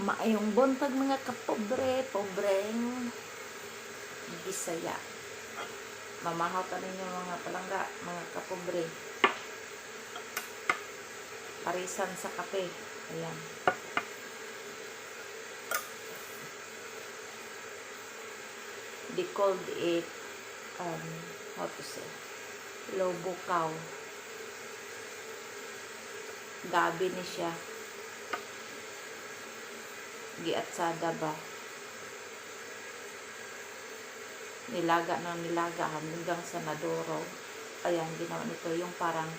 Maayong buntag mga kapobre, pobreng Bisaya. Mamahaw ka ninyo mga palangga, mga kapobre. Parisan sa kape. Ayan. They called it, how to say, lobo cow. Gabi ni siya. Giatsada ba? Nilaga na nilaga hanggang sa naduro. Ayan, ginawa nito yung parang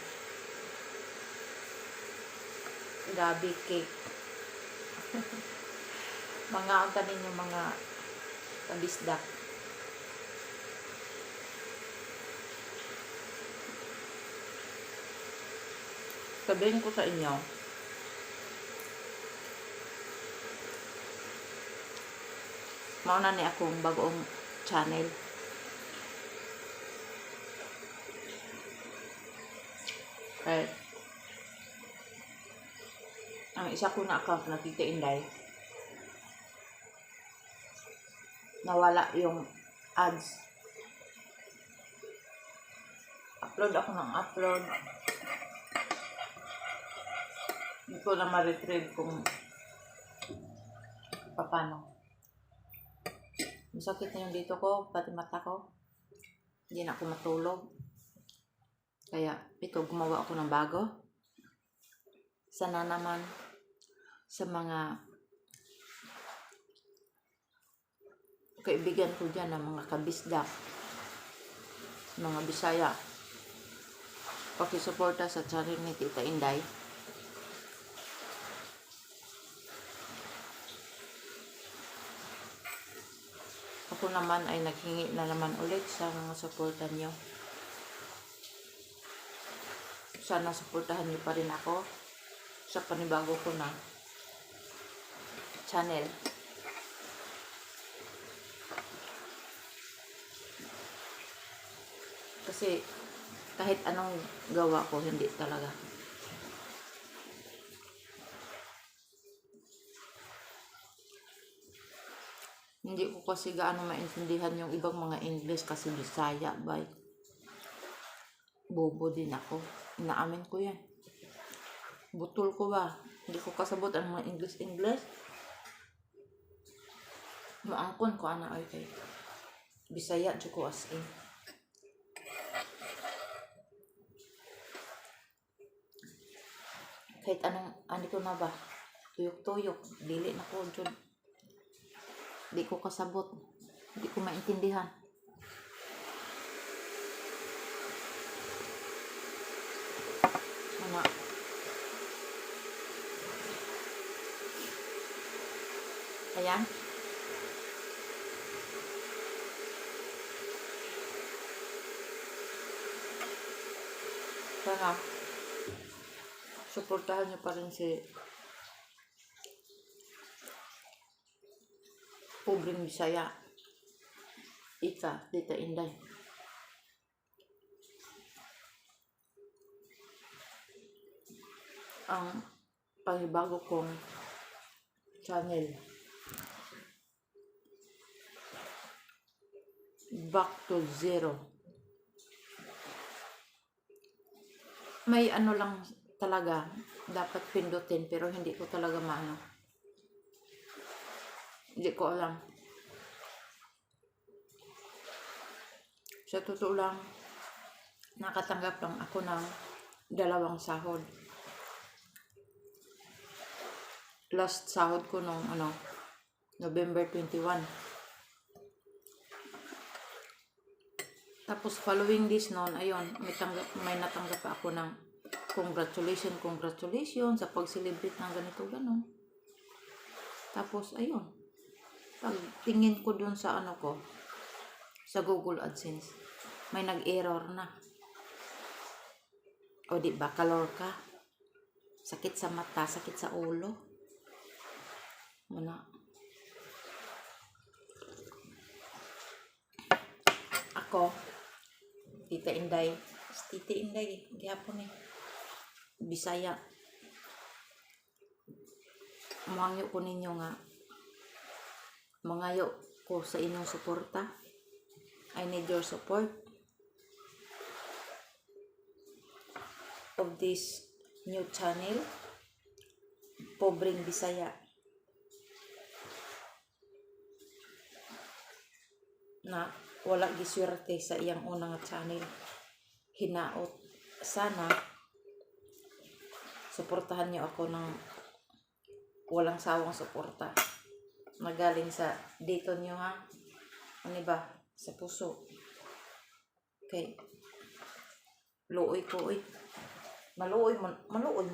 gabi cake. Mga kanin yung mga kabisdak. Sabihin ko sa inyo, mauna ni akong bagong channel. Right. Ang isa ko na account na Tita Inday, nawala yung ads. Upload ako ng upload. Hindi ko na ma-retrieve kung paano. Masakit na yung dito ko, pati mata ko. Hindi na ako matulog. Kaya ito, gumawa ako ng bago. Sana naman sa mga kaibigan ko dyan, ng mga kabisdak, mga Bisaya, pakisuporta sa channel ni Tita Inday. Ako naman ay naghingi na naman ulit sa mga suporta nyo. Sana suportahan nyo pa rin ako sa panibago ko na channel. Kasi kahit anong gawa ko, hindi talaga. Hindi ko kasi gaano maintindihan yung ibang mga English kasi Bisaya, bay. Bobo din ako. Inaamin ko yan. Butol ko ba? Hindi ko kasabot ang mga English. Maangkon ko ana ay kay Bisaya dyan ko as in. Kahit anong, ko na ba? Tuyok-tuyok. Dili na ko dyan. Di ko kasabot. Di ko maintindihan. Ano? Ayan. Sana suportahan niyo pa rin si pobreng Bisaya. Ika, Tita Inday. Ang panibago kong channel. Back to zero. May ano lang talaga, dapat pindutin, pero hindi ko talaga maano. Hindi ko alam. Sa totoo lang, nakatanggap lang ako ng 2 sahod. Last sahod ko nung November 21. Tapos following this noon, ayun, may natanggap ako ng congratulations sa pag-celebrate ng ganito ganon. Tapos ayun, pagtingin ko dun sa sa Google AdSense, may nag-error na. O di ba, kalor ka? Sakit sa mata, sakit sa ulo. Ako, Tita Inday, gihapon Bisaya. Mangyo ko ninyo nga mangayo ko sa inyong suporta. I need your support of this new channel, Pobreng Bisaya, na wala giswerte sa iyang unang channel. Hinaot, sana suportahan niyo ako ng walang sawang suporta na galing sa dito niyo, ha, ano ba, sa puso. Okay, luoy ko, maluoy mo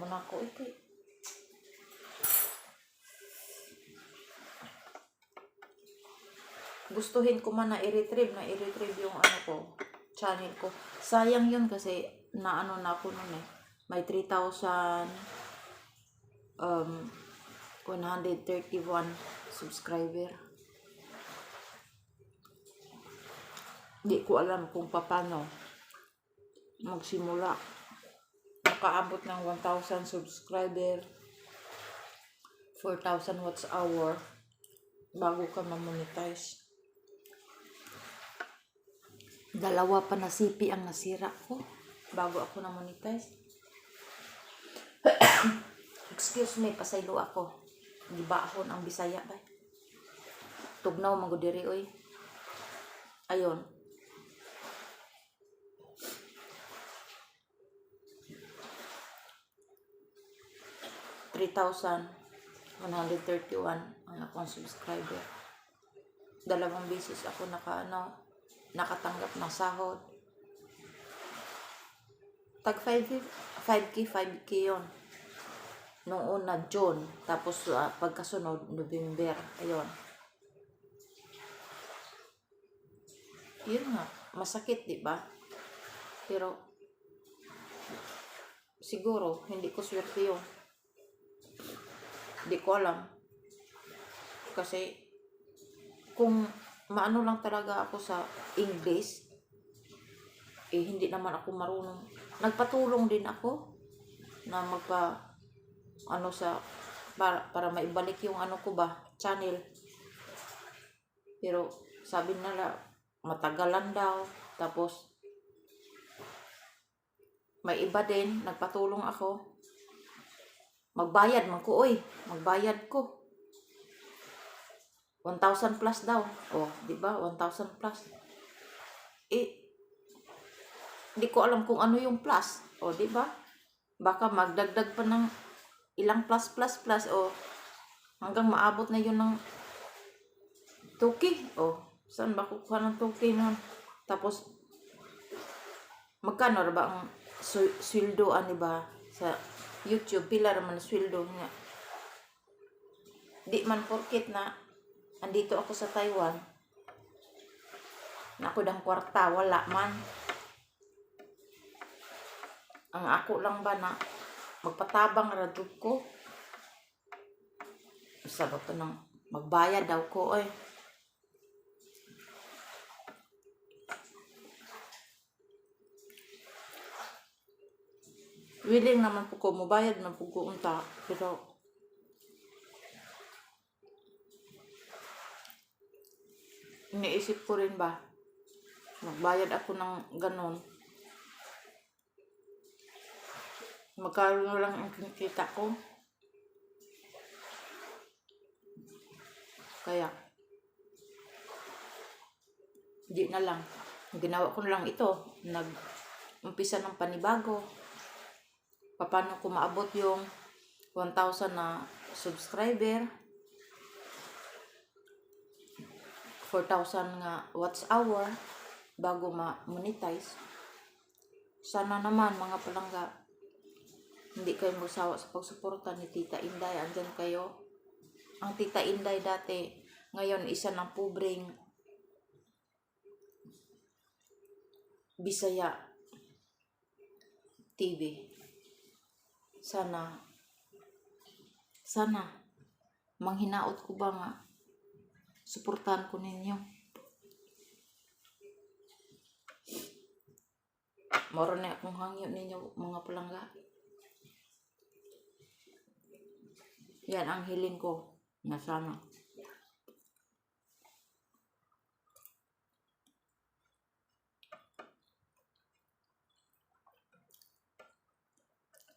na ako, kay gustuhin ko man na i-retrieve yung ano ko, channel ko. Sayang yun kasi na ano na ako nun may 3,131 subscriber. Di ko alam kung paano magsimula. Nakaabot ng 1,000 subscriber, 4,000 watch hour bago ka ma-monetize. Dalawa pa na CP ang nasira ko bago ako na-monetize. Excuse me, pasaylo ako. Gibahon ang Bisaya ba? Tugnaw magudiri oy. Ayon. $3,131 ang akong subscriber. 2 beses ako nakatanggap ng sahod. Tag 5K yun. Noong una, June. Tapos pagkasunod, November. Ayun. Yun nga. Masakit, di ba? Pero, siguro, hindi ko swerte yun. Hindi ko alam. Kasi, kung maano lang talaga ako sa English, hindi naman ako marunong. Nagpatulong din ako na para maibalik yung ano ko ba, channel. Pero sabi nila matagalan daw. Tapos may iba din nagpatulong ako. Magbayad man ko, magbayad ko. 1,000 plus daw. Oh, di ba? 1,000 plus. Di ko alam kung ano yung plus. Oh, di ba? Baka magdagdag pa ng ilang plus. Oh, hanggang maabot na yun ng 2K. Oh, saan ba kukuha ng 2K nun? Tapos, magkano ba ang sweldo, ano ba? Sa YouTube, pila naman sweldo nga. Di man porket na andito ako sa Taiwan, na ako dang kwarta, wala man. Ang ako lang ba na magpatabang radod ko. Isa ba ito nang magbayad daw ko, Willing naman po ko, mabayad man po ko unta. Pero, iniisip ko rin ba, magbayad ako ng ganon. Magkano lang ang kinikita ko. Kaya, hindi na lang. Ginawa ko na lang ito. Nag-umpisa ng panibago. Paano ko maabot yung 1,000 na subscriber, 4,000 nga watch hour bago ma-monetize. Sana naman mga palangga, hindi kayo magsawa sa pagsuporta ni Tita Inday. Andyan kayo. Ang Tita Inday dati, ngayon isa ng Pobreng Bisaya TV. Sana manghinaot ko ba nga suportahan ko ninyo. Moro na akong hangyo ninyo mga palangga. Yan ang hiling ko na sana.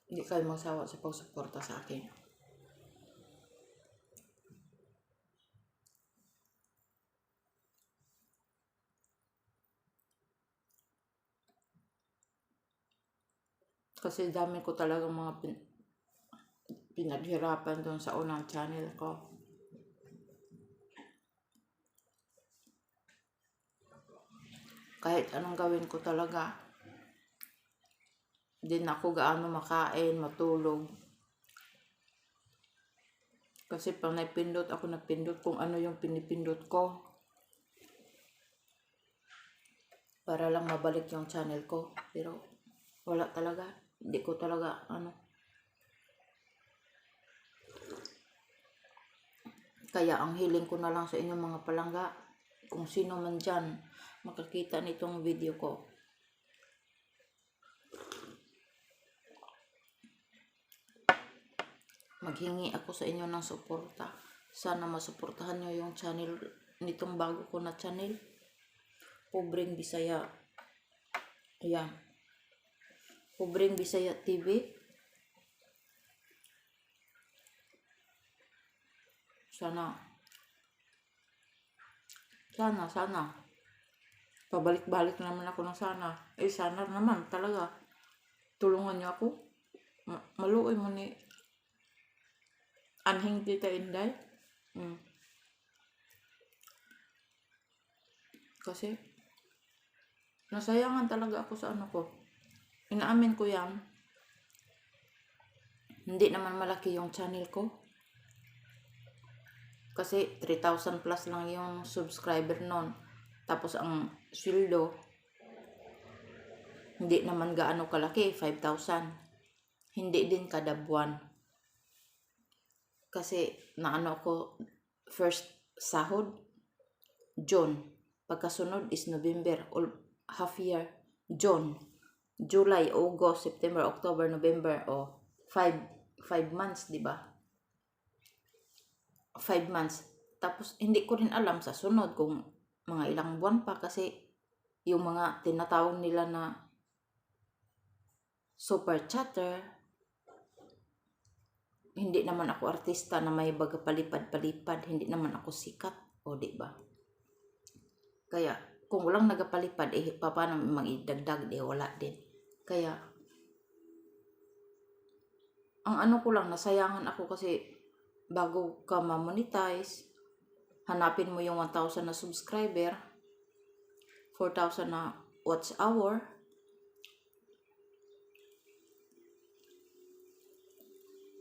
Hindi kayo magsawa sa pagsuporta sa akin. Kasi dami ko talagang mga pinaghirapan doon sa unang channel ko. Kahit anong gawin ko talaga, hindi na ako gaano makain, matulog. Kasi pag napindot ako napindot kung ano yung pinipindot ko. Para lang mabalik yung channel ko. Pero wala talaga. Hindi ko talaga Kaya ang hiling ko na lang sa inyong mga palangga, kung sino man dyan makakita nitong video ko, maghingi ako sa inyo ng suporta. Sana masuportahan nyo yung channel nitong bago ko na channel, Pobreng Bisaya. Ayan, Pobreng Bisaya TV. Sana pabalik-balik naman ako ng sana. Sana naman talaga tulungan niyo ako. Maluoy mo ni Anhing Tita Inday. Kasi nasayangan talaga ako sa ko. Inaamin ko yan. Hindi naman malaki yung channel ko. Kasi 3,000 plus lang yung subscriber nun. Tapos ang sweldo, hindi naman gaano kalaki, 5,000. Hindi din kada buwan. Kasi naano ko, first sahod, June. Pagkasunod is November, half year, June, July, August, September, October, November, 5 months, di ba? 5 months. Tapos hindi ko rin alam sa sunod kung mga ilang buwan pa, kasi yung mga tinatawag nila na super chatter, hindi naman ako artista na may baga palipad-palipad, hindi naman ako sikat, di ba? Kaya kung walang nagapalipad, paano magidagdag, wala din. Kaya ang ko lang, nasayangan ako kasi bago ka ma-monetize, hanapin mo yung 1,000 na subscriber, 4,000 na watch hour.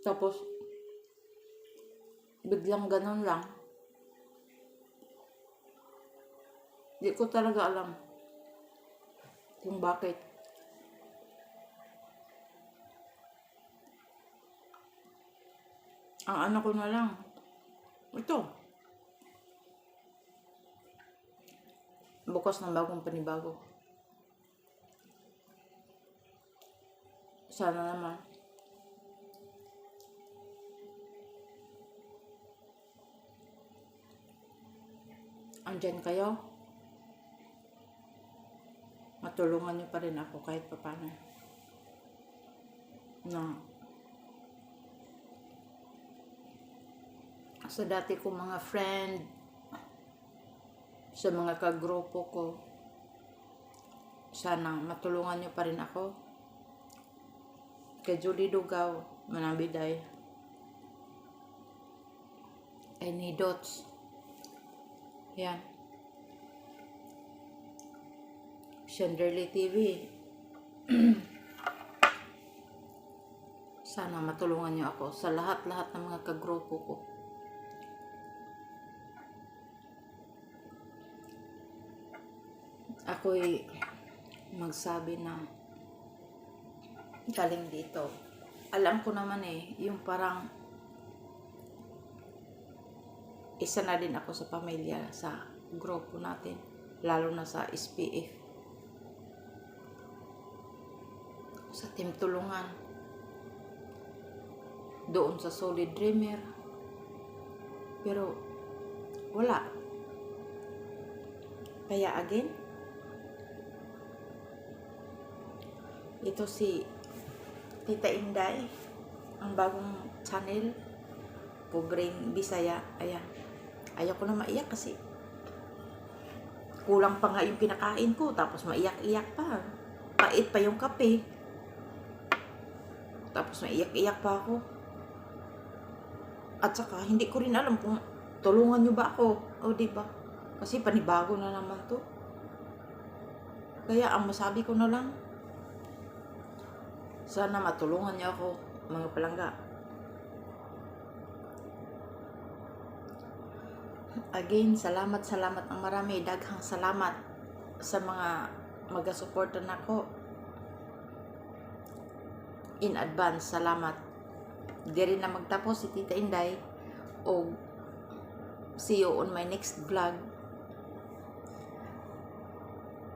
Tapos biglang ganun lang. Di ko talaga alam kung bakit. Ang ko na lang, ito, bukas ng bagong panibago. Sana naman andyan kayo, matulungan nyo pa rin ako kahit paano. Sa dati kong mga friend, sa mga kagrupo ko, sana matulungan nyo pa rin ako. Kay Julie Dugaw, Manabiday, Any Dots, yan, Shenderly TV. Sana matulungan nyo ako sa lahat-lahat ng mga kagrupo ko. Ako'y magsabi na galing dito. Alam ko naman yung parang isa na din ako sa pamilya sa grupo natin, lalo na sa SPF, sa Team Tulungan, doon sa Solid Dreamer, Pero wala. Kaya again, ito si Tita Inday, ang bagong channel, Pobreng Bisaya. Ayan. Ayaw ko na maiyak kasi kulang pa nga yung kinakain ko, tapos maiyak-iyak pa. Pait pa yung kape. Tapos maiyak-iyak pa ako. At saka, hindi ko rin alam kung tulungan nyo ba ako. O, diba? Kasi panibago na naman to. Kaya, ang masabi ko na lang, sana matulungan niyo ako, mga palangga. Again, salamat ang marami. Daghang salamat sa mga mag-suporta na ko. In advance, salamat. Di rin na magtapos si Tita Inday. O see you on my next vlog.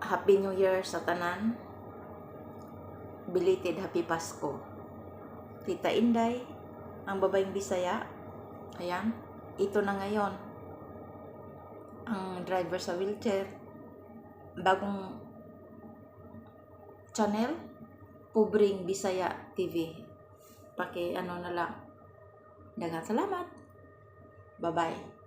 Happy New Year sa tanan. Belated Happy Pasko. Tita Inday, ang babaeng Bisaya. Ayan, ito na ngayon ang driver sa wheelchair. Bagong channel, Pobreng Bisaya TV. Paki ano na lang. Daghang salamat. Bye-bye.